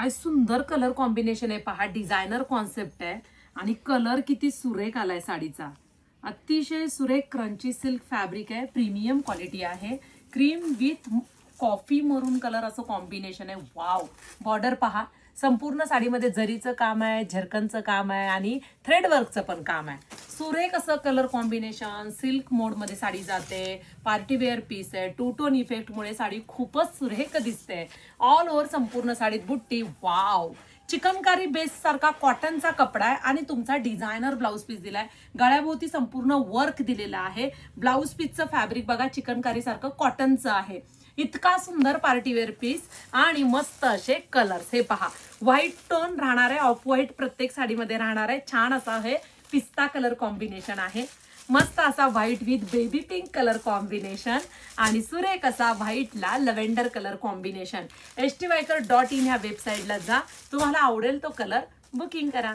काय सुंदर colour combination आहे पहा. डिझायनर कॉन्सेप्ट आहे आणि कलर किती सुरेख आलाय साडीचा. अतिशय सुरेख क्रंची सिल्क फॅब्रिक आहे. प्रीमियम क्वालिटी आहे. क्रीम विथ कॉफी मरून कलर असं कॉम्बिनेशन आहे. वाव. बॉर्डर पहा. संपूर्ण साडीमध्ये जरीचं काम आहे, झरकनचं काम आहे आणि थ्रेडवर्कचं पण काम आहे. सुरेख असं कलर कॉम्बिनेशन. सिल्क मोडमध्ये साडी जाते. पार्टी वेअर पीस आहे. टू टोन इफेक्टमुळे साडी खूपच सुरेख दिसते. ऑल ओव्हर संपूर्ण साडीत बुट्टी. वाव. चिकनकारी बेस सारखा कॉटनचा कपडा आहे आणि तुमचा डिझायनर ब्लाऊज पीस दिलाय. गळ्याभोवती संपूर्ण वर्क दिलेला आहे. ब्लाऊज पीसचं फॅब्रिक बघा, चिकनकारी सारखं कॉटनचं आहे. इतका सुंदर पार्टीवेअर पीस आणि मस्त असे कलर्स. हे पहा, व्हाईट टोन राहणार आहे, ऑफ व्हाईट प्रत्येक साडीमध्ये राहणार आहे. छान असा हे पिस्ता कलर कॉम्बिनेशन आहे. मस्त असा white with baby pink colour combination आणि सुरेख असा व्हाईटला लव्हेंडर कलर कॉम्बिनेशन. htviker.in ह्या वेबसाईटला जा, तुम्हाला आवडेल तो कलर बुकिंग करा.